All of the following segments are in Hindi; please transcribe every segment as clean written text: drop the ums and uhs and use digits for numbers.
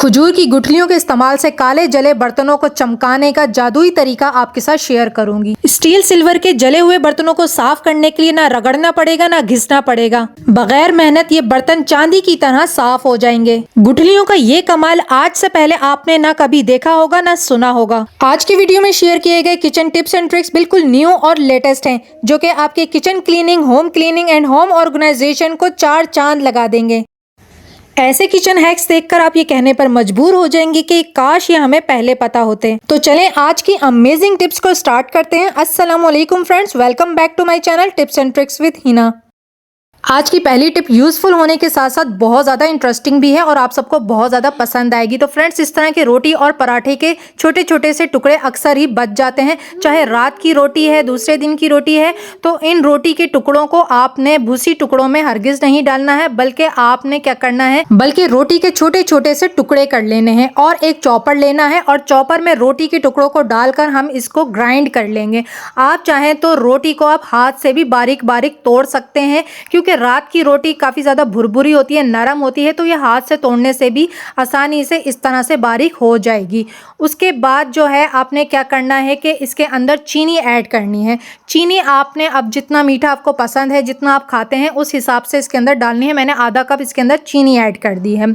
खजूर की गुठलियों के इस्तेमाल से काले जले बर्तनों को चमकाने का जादुई तरीका आपके साथ शेयर करूंगी। स्टील सिल्वर के जले हुए बर्तनों को साफ करने के लिए ना रगड़ना पड़ेगा ना घिसना पड़ेगा। बगैर मेहनत ये बर्तन चांदी की तरह साफ हो जाएंगे। गुठलियों का ये कमाल आज से पहले आपने ना कभी देखा होगा ना सुना होगा। आज की वीडियो में शेयर किए गए किचन टिप्स एंड ट्रिक्स बिल्कुल न्यू और लेटेस्ट हैं, जो कि आपके kitchen cleaning, home cleaning and home organisation को 4 चांद लगा देंगे। ऐसे किचन हैक्स देखकर आप ये कहने पर मजबूर हो जाएंगे कि काश ये हमें पहले पता होते। तो चलें आज की अमेजिंग टिप्स को स्टार्ट करते हैं। अस्सलाम वालेकुम friends, welcome back to my channel tips and tricks with Hina. आज की पहली टिप यूजफुल होने के साथ साथ बहुत ज़्यादा इंटरेस्टिंग भी है और आप सबको बहुत ज़्यादा पसंद आएगी। तो फ्रेंड्स, इस तरह के रोटी और पराठे के छोटे छोटे से टुकड़े अक्सर ही बच जाते हैं, चाहे रात की रोटी है, दूसरे दिन की रोटी है। तो इन रोटी के टुकड़ों को आपने भूसी टुकड़ों में हरगिज नहीं डालना है, बल्कि आपने क्या करना है, बल्कि रोटी के छोटे छोटे से टुकड़े कर लेने हैं और एक चॉपर लेना है और चॉपर में रोटी के टुकड़ों को डालकर हम इसको ग्राइंड कर लेंगे। आप चाहें तो रोटी को आप हाथ से भी बारीक बारीक तोड़ सकते हैं, क्योंकि रात की रोटी काफ़ी ज़्यादा भुरभुरी होती है, नरम होती है, तो ये हाथ से तोड़ने से भी आसानी से इस तरह से बारीक हो जाएगी। उसके बाद जो है आपने क्या करना है कि इसके अंदर चीनी ऐड करनी है। चीनी आपने अब जितना मीठा आपको पसंद है, जितना आप खाते हैं, उस हिसाब से इसके अंदर डालनी है। मैंने आधा कप इसके अंदर चीनी ऐड कर दी है।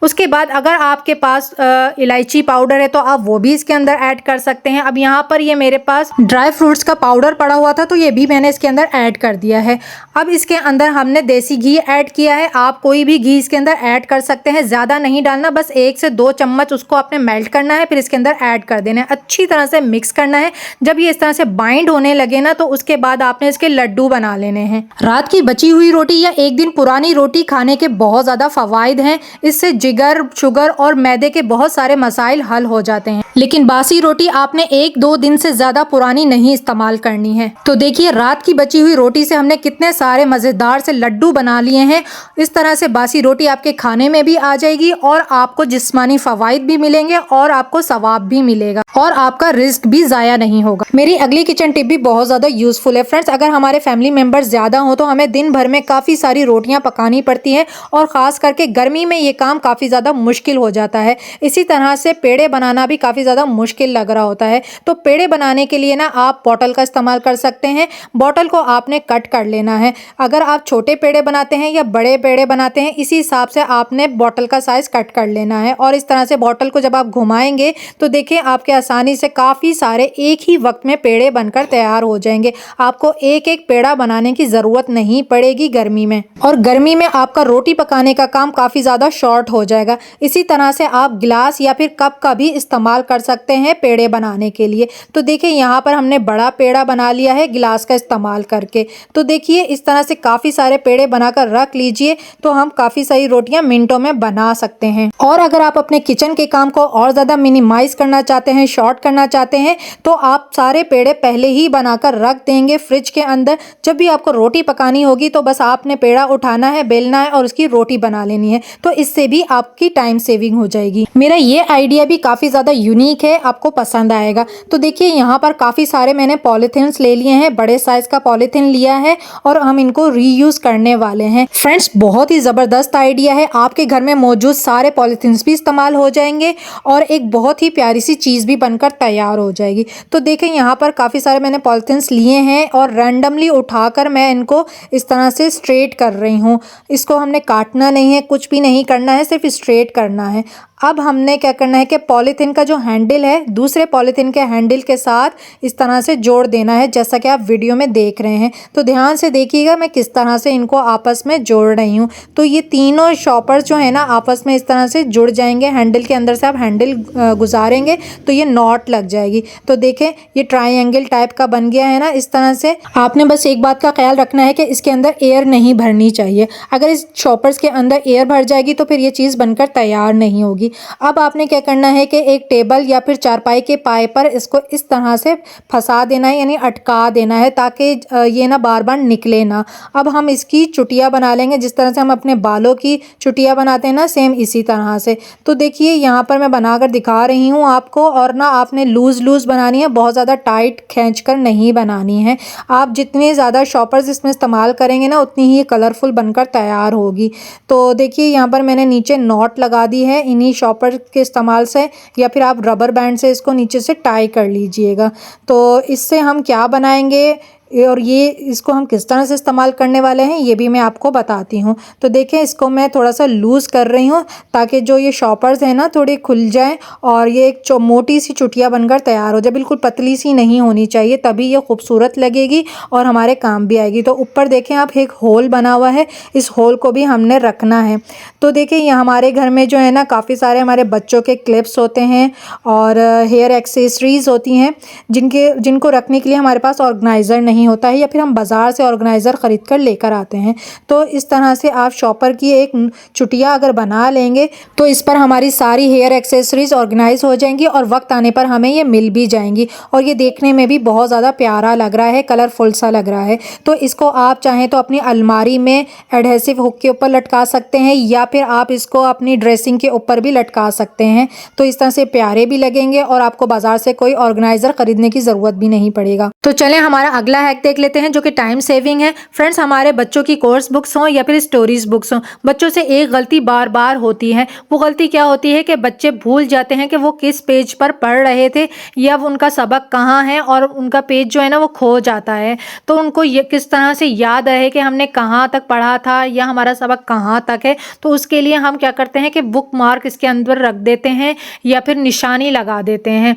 उसके बाद अगर आपके पास इलायची पाउडर है तो आप वो भी इसके अंदर ऐड कर सकते हैं। अब यहाँ पर ये मेरे पास ड्राई फ्रूट्स का पाउडर पड़ा हुआ था, तो ये भी मैंने इसके अंदर ऐड कर दिया है। अब इसके अंदर हमने देसी घी ऐड किया है। आप कोई भी घी इसके अंदर ऐड कर सकते हैं, ज़्यादा नहीं डालना, बस 1 से 2 चम्मच उसको आपने मेल्ट करना है, फिर इसके अंदर ऐड कर देना है। अच्छी तरह से मिक्स करना है। जब ये इस तरह से बाइंड होने लगे ना, तो उसके बाद आपने इसके लड्डू बना लेने हैं। रात की बची हुई रोटी या एक दिन पुरानी रोटी खाने के बहुत ज़्यादा फ़वाइद हैं। इससे जिगर, शुगर और मैदे के बहुत सारे मसाइल हल हो जाते हैं। लेकिन बासी रोटी आपने 1-2 दिन से ज़्यादा पुरानी नहीं इस्तेमाल करनी है। तो देखिए, रात की बची हुई रोटी से हमने कितने सारे मज़ेदार से लड्डू बना लिए हैं। इस तरह से बासी रोटी आपके खाने में भी आ जाएगी और आपको जिस्मानी फ़वाइद भी मिलेंगे और आपको सवाब भी मिलेगा और आपका रिस्क भी ज़ाया नहीं होगा। मेरी अगली किचन टिप भी बहुत ज़्यादा यूज़फुल है फ्रेंड्स। अगर हमारे फैमिली मेम्बर्स ज़्यादा हो तो हमें दिन भर में काफ़ी सारी रोटियाँ पकानी पड़ती हैं और ख़ास करके गर्मी में ये काम काफ़ी ज़्यादा मुश्किल हो जाता है। इसी तरह से पेड़े बनाना भी काफ़ी ज़्यादा मुश्किल लग रहा होता है। तो पेड़े बनाने के लिए ना आप बॉटल का इस्तेमाल कर सकते हैं। बॉटल को आपने कट कर लेना है। अगर आप छोटे पेड़े बनाते हैं या बड़े पेड़े बनाते हैं, इसी हिसाब से आपने बॉटल का साइज़ कट कर लेना है। और इस तरह से बॉटल को जब आप घुमाएंगे तो देखिए आपके आसानी से काफ़ी सारे एक ही वक्त में पेड़े बनकर तैयार हो जाएंगे। आपको एक एक पेड़ा बनाने की ज़रूरत नहीं पड़ेगी गर्मी में, और गर्मी में आपका रोटी पकाने का काम काफ़ी ज़्यादा शॉर्ट हो जाएगा। इसी तरह से आप गिलास या फिर कप का भी इस्तेमाल कर सकते हैं पेड़े बनाने के लिए। तो देखिए यहाँ पर हमने बड़ा पेड़ा बना लिया है गिलास का इस्तेमाल करके। तो देखिए इस तरह से काफ़ी सारे पेड़े बनाकर रख लीजिए, तो हम काफ़ी सारी रोटियां मिनटों में बना सकते हैं। और अगर आप अपने किचन के काम को और ज़्यादा मिनिमाइज करना चाहते हैं, शॉर्ट करना चाहते हैं, तो आप सारे पेड़े पहले ही बनाकर रख देंगे फ्रिज के अंदर। जब भी आपको रोटी पकानी होगी तो बस आपने पेड़ा उठाना है, बेलना है और उसकी रोटी बना लेनी है। तो इससे भी आपकी टाइम सेविंग हो जाएगी। मेरा ये आइडिया भी काफ़ी ज़्यादा यूनिक है, आपको पसंद आएगा। तो देखिए यहाँ पर काफ़ी सारे मैंने पॉलीथिन्स ले लिए हैं, बड़े साइज़ का पॉलीथिन लिया है और हम इनको रीयूज़ करने वाले हैं। फ्रेंड्स, बहुत ही ज़बरदस्त आइडिया है। आपके घर में मौजूद सारे पॉलीथिन्स भी इस्तेमाल हो जाएंगे और एक बहुत ही प्यारी सी चीज़ भी बनकर तैयार हो जाएगी। तो देखें यहाँ पर काफ़ी सारे मैंने पॉलीथिन्स लिए हैं और रैंडमली उठाकर मैं इनको इस तरह से स्ट्रेट कर रही हूँ। इसको हमने काटना नहीं है, कुछ भी नहीं करना है, सिर्फ स्ट्रेट करना है। अब हमने क्या करना है कि पॉलीथिन का जो हैंडल है दूसरे पॉलीथिन के हैंडल के साथ इस तरह से जोड़ देना है, जैसा कि आप वीडियो में देख रहे हैं। तो ध्यान से देखिएगा मैं किस तरह से इनको आपस में जोड़ रही हूँ। तो ये तीनों शॉपर्स जो है ना आपस में इस तरह से जुड़ जाएंगे। हैंडल के अंदर से आप हैंडल गुजारेंगे तो ये नॉट लग जाएगी। तो देखें ये ट्राइंगल टाइप का बन गया है ना। इस तरह से आपने बस एक बात का ख्याल रखना है कि इसके अंदर एयर नहीं भरनी चाहिए। अगर इस शॉपर्स के अंदर एयर भर जाएगी तो फिर ये चीज़ बनकर तैयार नहीं होगी। अब आपने क्या करना है कि एक टेबल या फिर चारपाई के पाए पर इसको इस तरह से फंसा देना है, यानी अटका देना है, ताकि ये ना बार बार निकले ना। अब हम इसकी चुटिया बना लेंगे, जिस तरह से हम अपने बालों की चुटिया बनाते हैं ना, सेम इसी तरह से। तो देखिए यहाँ पर मैं बनाकर दिखा रही हूँ आपको। और ना आपने लूज़ लूज़ बनानी है, बहुत ज़्यादा टाइट खींच कर नहीं बनानी है। आप जितने ज़्यादा शॉपर्स इसमें इस्तेमाल करेंगे ना उतनी ही कलरफुल बनकर तैयार होगी। तो देखिए यहाँ पर मैंने नीचे नॉट लगा दी है इन्हीं शॉपर के इस्तेमाल से या फिर आप रबर बैंड से इसको नीचे से टाई कर लीजिएगा। तो इससे हम क्या बनाएंगे और ये इसको हम किस तरह से इस्तेमाल करने वाले हैं ये भी मैं आपको बताती हूँ। तो देखें, इसको मैं थोड़ा सा लूज़ कर रही हूँ ताकि जो ये शॉपर्स हैं ना थोड़े खुल जाएं और ये एक मोटी सी चुटिया बनकर तैयार हो जाए। बिल्कुल पतली सी नहीं होनी चाहिए, तभी ये खूबसूरत लगेगी और हमारे काम भी आएगी। तो ऊपर देखें आप, एक होल बना हुआ है, इस होल को भी हमने रखना है। तो देखें, ये हमारे घर में जो है ना काफ़ी सारे हमारे बच्चों के क्लिप्स होते हैं और हेयर एक्सेसरीज़ होती हैं जिनको रखने के लिए हमारे पास ऑर्गेनाइज़र नहीं होता है या फिर हम बाज़ार से ऑर्गेनाइज़र ख़रीद कर लेकर आते हैं। तो इस तरह से आप शॉपर की एक चुटिया अगर बना लेंगे तो इस पर हमारी सारी हेयर एक्सेसरीज़ ऑर्गेनाइज हो जाएंगी और वक्त आने पर हमें ये मिल भी जाएंगी और ये देखने में भी बहुत ज़्यादा प्यारा लग रहा है, कलरफुल सा लग रहा है। तो इसको आप चाहें तो अपनी अलमारी में एडहेसिव हुक के ऊपर लटका सकते हैं या फिर आप इसको अपनी ड्रेसिंग के ऊपर भी लटका सकते हैं। तो इस तरह से प्यारे भी लगेंगे और आपको बाज़ार से कोई ऑर्गेनाइज़र ख़रीदने की ज़रूरत भी नहीं पड़ेगा। तो चलें हमारा अगला हैक देख लेते हैं जो कि टाइम सेविंग है। फ्रेंड्स, हमारे बच्चों की कोर्स बुक्स हों या फिर स्टोरीज बुक्स हों, बच्चों से एक गलती बार बार होती है। वो गलती क्या होती है कि बच्चे भूल जाते हैं कि वो किस पेज पर पढ़ रहे थे या उनका सबक कहाँ है और उनका पेज जो है ना वो खो जाता है। तो उनको ये किस तरह से याद रहे कि हमने कहाँ तक पढ़ा था या हमारा सबक कहाँ तक है। तो उसके लिए हम क्या करते हैं कि बुक मार्क इसके अंदर रख देते हैं या फिर निशानी लगा देते हैं।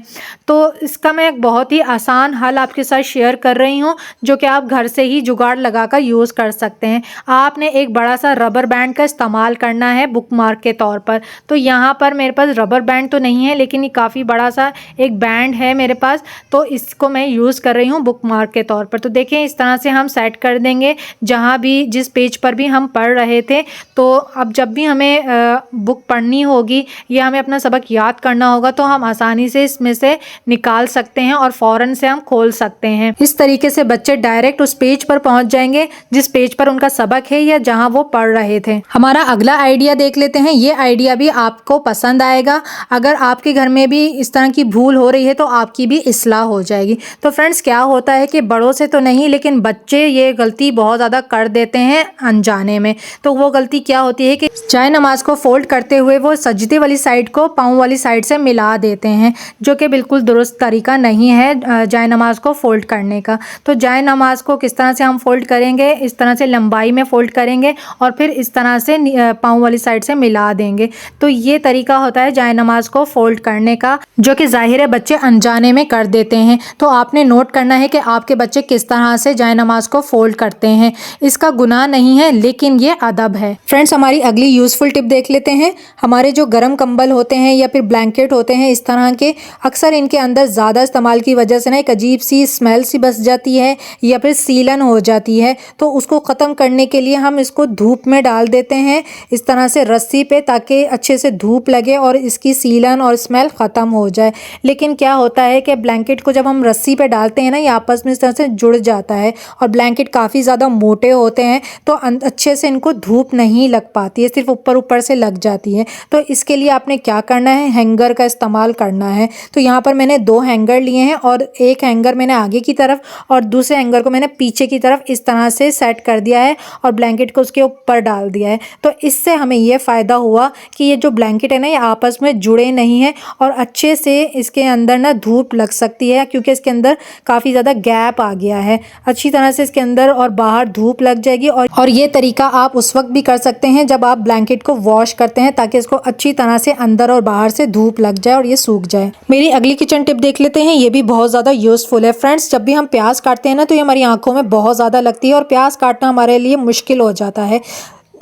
तो इसका मैं एक बहुत ही आसान हल आपके साथ शेयर कर रही हूँ जो कि आप घर से ही जुगाड़ लगाकर यूज़ कर सकते हैं। आपने एक बड़ा सा रबर बैंड का इस्तेमाल करना है बुक मार्क के तौर पर। तो यहाँ पर मेरे पास रबर बैंड तो नहीं है लेकिन ये काफ़ी बड़ा सा एक बैंड है मेरे पास, तो इसको मैं यूज़ कर रही हूँ बुक मार्क के तौर पर। तो देखें, इस तरह से हम सेट कर देंगे जहाँ भी जिस पेज पर भी हम पढ़ रहे थे। तो अब जब भी हमें बुक पढ़नी होगी या हमें अपना सबक याद करना होगा तो हम आसानी से इसमें से निकाल सकते हैं और फ़ौरन से हम खोल सकते हैं। इस तरीके से बच्चे डायरेक्ट उस पेज पर पहुंच जाएंगे जिस पेज पर उनका सबक है या जहां वो पढ़ रहे थे। हमारा अगला आइडिया देख लेते हैं। ये आइडिया भी आपको पसंद आएगा। अगर आपके घर में भी इस तरह की भूल हो रही है तो आपकी भी इस्लाह हो जाएगी। तो फ्रेंड्स, क्या होता है कि बड़ों से तो नहीं लेकिन बच्चे ये गलती बहुत ज़्यादा कर देते हैं अनजाने में। तो वो गलती क्या होती है कि जाए नमाज को फोल्ड करते हुए वो सजदे वाली साइड को पाँव वाली साइड से मिला देते हैं, जो कि बिल्कुल दुरुस्त तरीका नहीं है जाए नमाज को फोल्ड करने का। तो जाए नमाज को किस तरह से हम फोल्ड करेंगे, इस तरह से लंबाई में फोल्ड करेंगे और फिर इस तरह से पाँव वाली साइड से मिला देंगे। तो ये तरीका होता है जाए नमाज को फोल्ड करने का, जो कि जाहिर है बच्चे अनजाने में कर देते हैं। तो आपने नोट करना है कि आपके बच्चे किस तरह से जाए नमाज को फोल्ड करते हैं। इसका गुनाह नहीं है लेकिन ये अदब है। फ्रेंड्स, हमारी अगली यूज़फुल टिप देख लेते हैं। हमारे जो गर्म कंबल होते हैं या फिर ब्लैंकेट होते हैं इस तरह के, अक्सर इनके अंदर ज़्यादा इस्तेमाल की वजह से ना एक अजीब सी स्मेल सी बस जाती है या फिर सीलन हो जाती है। तो उसको ख़त्म करने के लिए हम इसको धूप में डाल देते हैं इस तरह से रस्सी पे, ताकि अच्छे से धूप लगे और इसकी सीलन और स्मेल ख़त्म हो जाए। लेकिन क्या होता है कि ब्लैंकेट को जब हम रस्सी पे डालते हैं ना, ये आपस में इस तरह से जुड़ जाता है और ब्लैंकेट काफ़ी ज़्यादा मोटे होते हैं तो अच्छे से इनको धूप नहीं लग पाती है, सिर्फ ऊपर ऊपर से लग जाती है। तो इसके लिए आपने क्या करना है, हैंगर का इस्तेमाल करना है। तो यहाँ पर मैंने 2 हैंगर लिए हैं और एक हैंगर मैंने आगे की तरफ और दूसरे हैंगर को मैंने पीछे की तरफ इस तरह से सेट कर दिया है और ब्लैंकेट को उसके ऊपर डाल दिया है। तो इससे हमें ये फ़ायदा हुआ कि ये जो ब्लैंकेट है ना, ये आपस में जुड़े नहीं हैं और अच्छे से इसके अंदर ना धूप लग सकती है, क्योंकि इसके अंदर काफ़ी ज़्यादा गैप आ गया है। अच्छी तरह से इसके अंदर और बाहर धूप लग जाएगी। और ये तरीका आप उस वक्त भी कर सकते हैं जब आप ब्लैंकेट को वॉश करते हैं, ताकि इसको अच्छी तरह से अंदर और बाहर से धूप लग जाए और ये सूख जाए। मेरी अगली किचन टिप देख लेते हैं। ये भी बहुत ज़्यादा यूज़फुल है। फ्रेंड्स, जब भी हम प्याज काटते हैं ना तो ये हमारी आंखों में बहुत ज़्यादा लगती है और प्याज काटना हमारे लिए मुश्किल हो जाता है।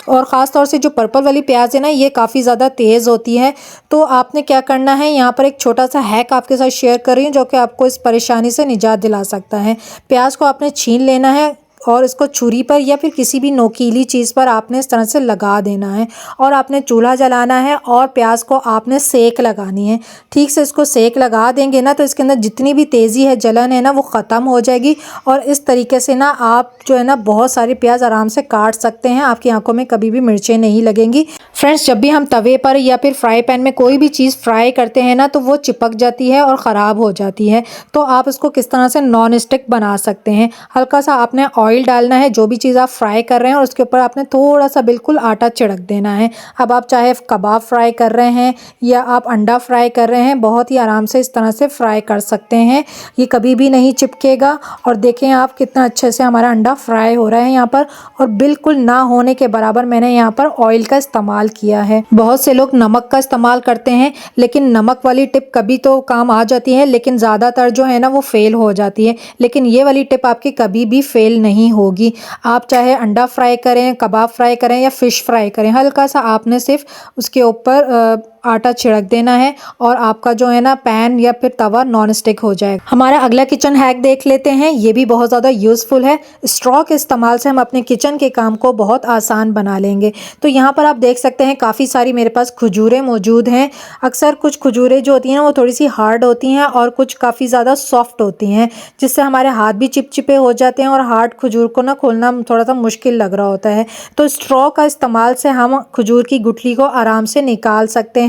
और ख़ास तौर से जो पर्पल वाली प्याज है ना, ये काफ़ी ज़्यादा तेज़ होती है। तो आपने क्या करना है, यहाँ पर एक छोटा सा हैक आपके साथ शेयर कर रही हूँ जो कि आपको इस परेशानी से निजात दिला सकता है। प्याज को आपने छीन लेना है और इसको छुरी पर या फिर किसी भी नोकीली चीज़ पर आपने इस तरह से लगा देना है और आपने चूल्हा जलाना है और प्याज को आपने सेक लगानी है। ठीक से इसको सेक लगा देंगे ना तो इसके अंदर जितनी भी तेज़ी है, जलन है ना, वो ख़त्म हो जाएगी और इस तरीके से ना आप जो है ना बहुत सारी प्याज आराम से काट सकते हैं। आपकी आंखों में कभी भी मिर्चें नहीं लगेंगी। फ्रेंड्स, जब भी हम तवे पर या फिर फ्राई पैन में कोई भी चीज़ फ्राई करते हैं ना तो वो चिपक जाती है और ख़राब हो जाती है। तो आप इसको किस तरह से नॉन स्टिक बना सकते हैं। हल्का सा आपने ऑयल डालना है, जो भी चीज़ आप फ्राई कर रहे हैं, और उसके ऊपर आपने थोड़ा सा बिल्कुल आटा छिड़क देना है। अब आप चाहे कबाब फ्राई कर रहे हैं या आप अंडा फ्राई कर रहे हैं, बहुत ही आराम से इस तरह से फ्राई कर सकते हैं। ये कभी भी नहीं चिपकेगा। और देखें आप कितना अच्छे से हमारा अंडा फ्राई हो रहा है यहाँ पर, और बिल्कुल ना होने के बराबर मैंने यहाँ पर ऑयल का इस्तेमाल किया है। बहुत से लोग नमक का इस्तेमाल करते हैं, लेकिन नमक वाली टिप कभी तो काम आ जाती है, लेकिन ज़्यादातर जो है ना वो फेल हो जाती है। लेकिन ये वाली टिप आपकी कभी भी फेल नहीं होगी। आप चाहे अंडा फ्राई करें, कबाब फ्राई करें या फ़िश फ्राई करें, हल्का सा आपने सिर्फ उसके ऊपर आटा छिड़क देना है और आपका जो है ना पैन या फिर तवा नॉन स्टिक हो जाएगा। हमारा अगला किचन हैक देख लेते हैं। ये भी बहुत ज़्यादा यूज़फुल है। स्ट्रॉ के इस्तेमाल से हम अपने किचन के काम को बहुत आसान बना लेंगे। तो यहाँ पर आप देख सकते हैं काफ़ी सारी मेरे पास खजूरें मौजूद हैं। अक्सर कुछ खजूरें जो होती हैं वो थोड़ी सी हार्ड होती हैं और कुछ काफ़ी ज़्यादा सॉफ्ट होती हैं, जिससे हमारे हाथ भी चिपचिपे हो जाते हैं और हार्ड खजूर को ना खोलना थोड़ा सा मुश्किल लग रहा होता है। तो स्ट्रॉ का इस्तेमाल से हम खजूर की गुठली को आराम से निकाल सकते हैं।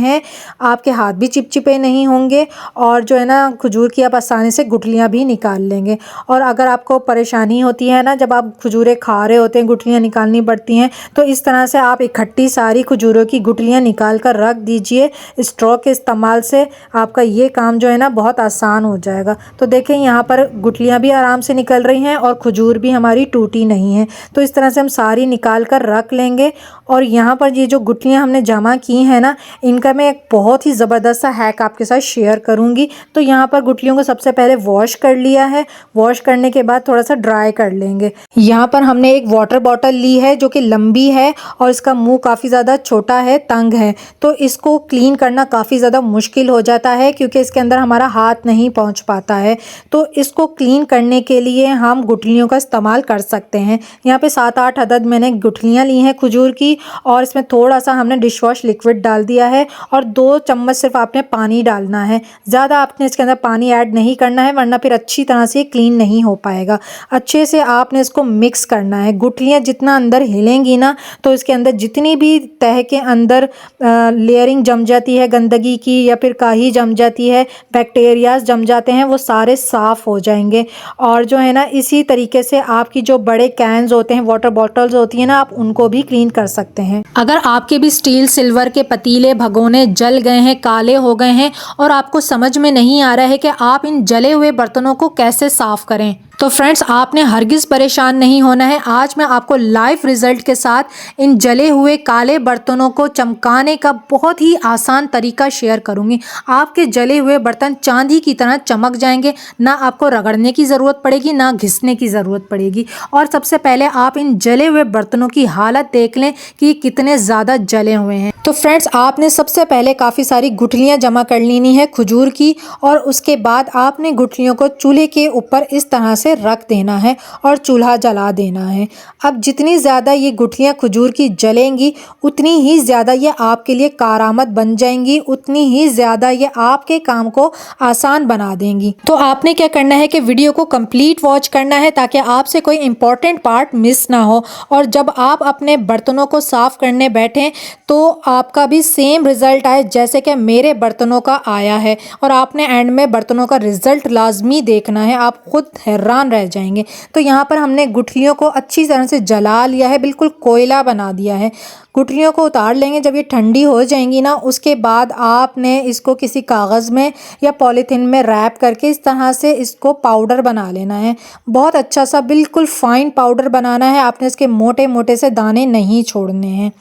आपके हाथ भी चिपचिपे नहीं होंगे और जो है ना खजूर की आप आसानी से गुठलियाँ भी निकाल लेंगे। और अगर आपको परेशानी होती है ना जब आप खजूरें खा रहे होते हैं, गुठलियाँ निकालनी पड़ती हैं, तो इस तरह से आप इकट्ठी सारी खजूरों की गुठलियाँ निकाल कर रख दीजिए। स्ट्रॉ के इस्तेमाल से आपका ये काम जो है ना बहुत आसान हो जाएगा। तो देखें यहाँ पर गुठलियाँ भी आराम से निकल रही हैं और खजूर भी हमारी टूटी नहीं है। तो इस तरह से हम सारी निकाल कर रख लेंगे। और यहाँ पर ये जो गुठलियाँ हमने जमा की हैं ना, इनका मैं एक बहुत ही ज़बरदस्त सा हैक आपके साथ शेयर करूँगी। तो यहाँ पर गुठलियों को सबसे पहले वॉश कर लिया है। वॉश करने के बाद थोड़ा सा ड्राई कर लेंगे। यहाँ पर हमने एक वाटर बॉटल ली है जो कि लंबी है और इसका मुंह काफ़ी ज़्यादा छोटा है, तंग है। तो इसको क्लीन करना काफ़ी ज़्यादा मुश्किल हो जाता है क्योंकि इसके अंदर हमारा हाथ नहीं पहुँच पाता है। तो इसको क्लीन करने के लिए हम गुठलियों का इस्तेमाल कर सकते हैं। यहाँ पे 7-8 अदद मैंने गुठलियाँ ली हैं खजूर की, और इसमें थोड़ा सा हमने डिश वॉश लिक्विड डाल दिया है और 2 चम्मच सिर्फ आपने पानी डालना है। ज़्यादा आपने इसके अंदर पानी ऐड नहीं करना है, वरना फिर अच्छी तरह से क्लीन नहीं हो पाएगा। अच्छे से आपने इसको मिक्स करना है। गुठलियाँ जितना अंदर हिलेंगी ना, तो इसके अंदर जितनी भी तह के अंदर लेयरिंग जम जाती है गंदगी की या फिर काई जम जाती है, बैक्टीरियाज जम जाते हैं, वो सारे साफ़ हो जाएंगे। और जो है ना इसी तरीके से आपकी जो बड़े कैन्स होते हैं, वाटर बॉटल्स होती हैं ना, आप उनको भी क्लीन कर सकते हैं। अगर आपके भी स्टील सिल्वर के पतीले भगोने जल गए हैं, काले हो गए हैं और आपको समझ में नहीं आ रहा है कि आप इन जले हुए बर्तनों को कैसे साफ करें, तो फ्रेंड्स आपने हरगिज़ परेशान नहीं होना है। आज मैं आपको लाइव रिजल्ट के साथ इन जले हुए काले बर्तनों को चमकाने का बहुत ही आसान तरीका शेयर करूंगी। आपके जले हुए बर्तन चांदी की तरह चमक जाएंगे। ना आपको रगड़ने की ज़रूरत पड़ेगी, ना घिसने की ज़रूरत पड़ेगी। और सबसे पहले आप इन जले हुए बर्तनों की हालत देख लें कि कितने ज़्यादा जले हुए हैं। तो फ्रेंड्स आपने सबसे पहले काफ़ी सारी गुठलियाँ जमा कर लेनी है खजूर की, और उसके बाद आपने गुठलियों को चूल्हे के ऊपर इस तरह से रख देना है और चूल्हा जला देना है। अब जितनी ज़्यादा ये गुठलियाँ खजूर की जलेंगी, उतनी ही ज़्यादा ये आपके लिए कारआमद बन जाएंगी, उतनी ही ज़्यादा ये आपके काम को आसान बना देंगी। तो आपने क्या करना है कि वीडियो को कंप्लीट वॉच करना है ताकि आपसे कोई इंपॉर्टेंट पार्ट मिस ना हो। और जब आप अपने बर्तनों को साफ़ करने बैठें तो आपका भी सेम रिज़ल्ट आए जैसे कि मेरे बर्तनों का आया है। और आपने एंड में बर्तनों का रिज़ल्ट लाजमी देखना है, आप खुद हैरान रह जाएंगे। तो यहाँ पर हमने गुठलियों को अच्छी तरह से जला लिया है, बिल्कुल कोयला बना दिया है। गुठलियों को उतार लेंगे। जब ये ठंडी हो जाएंगी ना, उसके बाद आपने इसको किसी कागज़ में या पॉलीथीन में रैप करके इस तरह से इसको पाउडर बना लेना है। बहुत अच्छा सा बिल्कुल फाइन पाउडर बनाना है। आपने इसके मोटे मोटे से दाने नहीं छोड़ने हैं।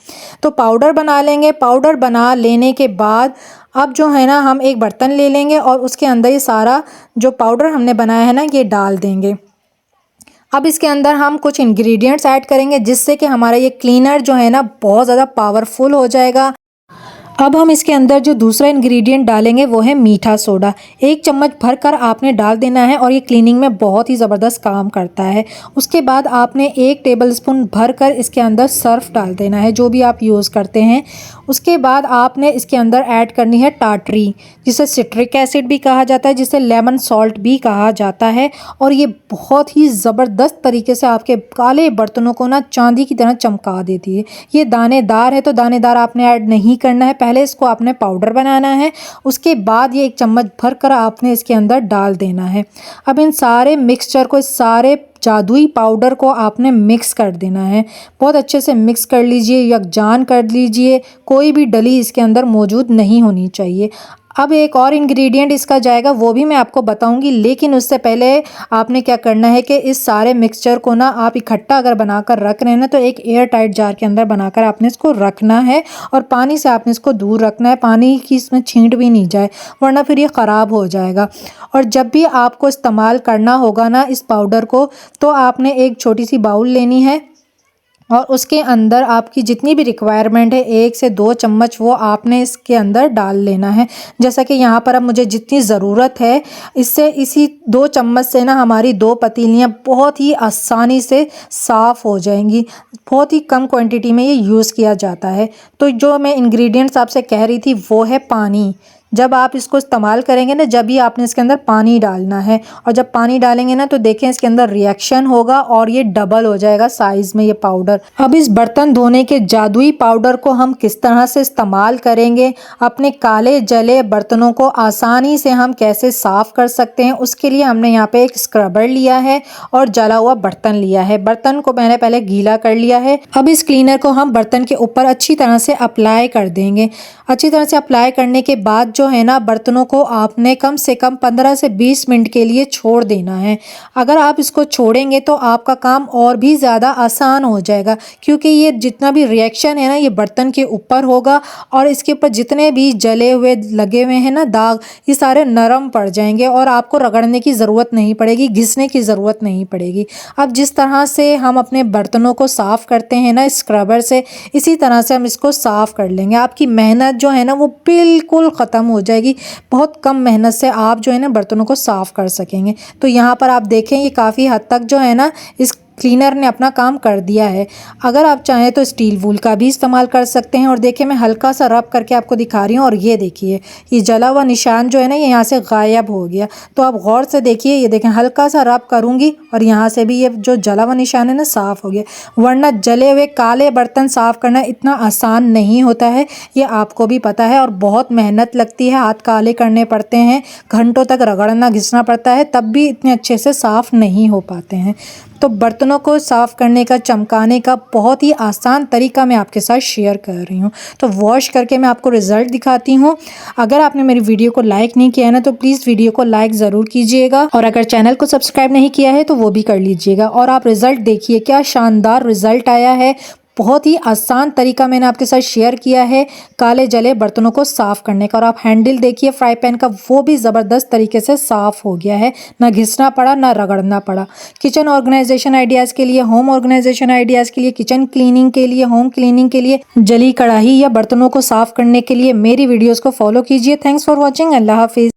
तो पाउडर बना लेंगे। पाउडर बना लेने के बाद अब जो है ना हम एक बर्तन ले लेंगे और उसके अंदर ये सारा जो पाउडर हमने बनाया है ना, ये डाल देंगे। अब इसके अंदर हम कुछ इंग्रेडिएंट्स ऐड करेंगे जिससे कि हमारा ये क्लीनर जो है ना बहुत ज़्यादा पावरफुल हो जाएगा। अब हम इसके अंदर जो दूसरा इंग्रेडिएंट डालेंगे वो है मीठा सोडा। 1 चम्मच भरकर आपने डाल देना है और ये क्लीनिंग में बहुत ही ज़बरदस्त काम करता है। उसके बाद आपने 1 टेबलस्पून भरकर इसके अंदर सर्फ डाल देना है, जो भी आप यूज़ करते हैं। उसके बाद आपने इसके अंदर ऐड करनी है टाटरी, जिसे सिट्रिक एसिड भी कहा जाता है, जिसे लेमन सॉल्ट भी कहा जाता है। और ये बहुत ही ज़बरदस्त तरीके से आपके काले बर्तनों को ना चांदी की तरह चमका देती है। ये दानेदार है तो दानेदार आपने ऐड नहीं करना है, पहले इसको आपने पाउडर बनाना है। उसके बाद ये 1 चम्मच भर कर आपने इसके अंदर डाल देना है। अब इन सारे मिक्सचर को, इस सारे जादुई पाउडर को आपने मिक्स कर देना है। बहुत अच्छे से मिक्स कर लीजिए, यकजान कर लीजिए, कोई भी डली इसके अंदर मौजूद नहीं होनी चाहिए। अब एक और इंग्रेडिएंट इसका जाएगा, वो भी मैं आपको बताऊंगी, लेकिन उससे पहले आपने क्या करना है कि इस सारे मिक्सचर को ना आप इकट्ठा अगर बनाकर रख रहे हैं ना, तो एक एयर टाइट जार के अंदर बनाकर आपने इसको रखना है और पानी से आपने इसको दूर रखना है। पानी की इसमें छींट भी नहीं जाए, वरना फिर ये ख़राब हो जाएगा। और जब भी आपको इस्तेमाल करना होगा ना इस पाउडर को, तो आपने एक छोटी सी बाउल लेनी है और उसके अंदर आपकी जितनी भी रिक्वायरमेंट है 1 से 2 चम्मच वो आपने इसके अंदर डाल लेना है। जैसा कि यहाँ पर अब मुझे जितनी ज़रूरत है, इससे इसी 2 चम्मच से ना हमारी 2 पतीलियाँ बहुत ही आसानी से साफ़ हो जाएंगी। बहुत ही कम क्वांटिटी में ये यूज़ किया जाता है। तो जो मैं इंग्रेडिएंट्स आपसे कह रही थी वो है पानी। जब आप इसको इस्तेमाल करेंगे ना, जब भी आपने इसके अंदर पानी डालना है, और जब पानी डालेंगे ना तो देखें इसके अंदर रिएक्शन होगा और ये डबल हो जाएगा साइज़ में ये पाउडर। अब इस बर्तन धोने के जादुई पाउडर को हम किस तरह से इस्तेमाल करेंगे, अपने काले जले बर्तनों को आसानी से हम कैसे साफ़ कर सकते हैं, उसके लिए हमने यहाँ पे एक स्क्रबर लिया है और जला हुआ बर्तन लिया है। बर्तन को मैंने पहले गीला कर लिया है। अब इस क्लीनर को हम बर्तन के ऊपर अच्छी तरह से अप्लाई कर देंगे। अच्छी तरह से अप्लाई करने के बाद जो है ना, बर्तनों को आपने कम से कम 15 से 20 मिनट के लिए छोड़ देना है। अगर आप इसको छोड़ेंगे तो आपका काम और भी ज़्यादा आसान हो जाएगा, क्योंकि ये जितना भी रिएक्शन है ना ये बर्तन के ऊपर होगा और इसके ऊपर जितने भी जले हुए लगे हुए हैं ना दाग, ये सारे नरम पड़ जाएंगे और आपको रगड़ने की ज़रूरत नहीं पड़ेगी, घिसने की ज़रूरत नहीं पड़ेगी। अब जिस तरह से हम अपने बर्तनों को साफ़ करते हैं ना स्क्रबर से, इसी तरह से हम इसको साफ़ कर लेंगे। आपकी मेहनत जो है ना वो बिल्कुल ख़त्म हो जाएगी। बहुत कम मेहनत से आप जो है ना बर्तनों को साफ़ कर सकेंगे। तो यहाँ पर आप देखें ये काफ़ी हद तक जो है ना इस क्लीनर ने अपना काम कर दिया है। अगर आप चाहें तो स्टील वूल का भी इस्तेमाल कर सकते हैं। और देखिए मैं हल्का सा रब करके आपको दिखा रही हूँ और ये देखिए ये जला हुआ निशान जो है ना ये यहाँ से गायब हो गया। तो आप गौर से देखिए, ये देखें हल्का सा रब करूँगी और यहाँ से भी ये जो जला हुआ निशान है ना साफ़ हो गया। वरना जले हुए काले बर्तन साफ़ करना इतना आसान नहीं होता है, ये आपको भी पता है, और बहुत मेहनत लगती है, हाथ काले करने पड़ते हैं, घंटों तक रगड़ना घिसना पड़ता है, तब भी इतने अच्छे से साफ़ नहीं हो पाते हैं। तो बर्तनों को साफ़ करने का, चमकाने का बहुत ही आसान तरीका मैं आपके साथ शेयर कर रही हूँ। तो वॉश करके मैं आपको रिज़ल्ट दिखाती हूँ। अगर आपने मेरी वीडियो को लाइक नहीं किया है ना तो प्लीज़ वीडियो को लाइक ज़रूर कीजिएगा, और अगर चैनल को सब्सक्राइब नहीं किया है तो वो भी कर लीजिएगा। और आप रिज़ल्ट देखिए क्या शानदार रिज़ल्ट आया है। बहुत ही आसान तरीका मैंने आपके साथ शेयर किया है काले जले बर्तनों को साफ़ करने का। और आप हैंडल देखिए फ्राई पैन का, वो भी ज़बरदस्त तरीके से साफ़ हो गया है, ना घिसना पड़ा ना रगड़ना पड़ा। किचन ऑर्गेनाइजेशन आइडियाज़ के लिए, होम ऑर्गेनाइजेशन आइडियाज़ के लिए, किचन क्लीनिंग के लिए, होम क्लीनिंग के लिए, जली कढ़ाई या बर्तनों को साफ़ करने के लिए मेरी वीडियोज़ को फॉलो कीजिए। Thanks for watching. अल्लाह हाफिज़।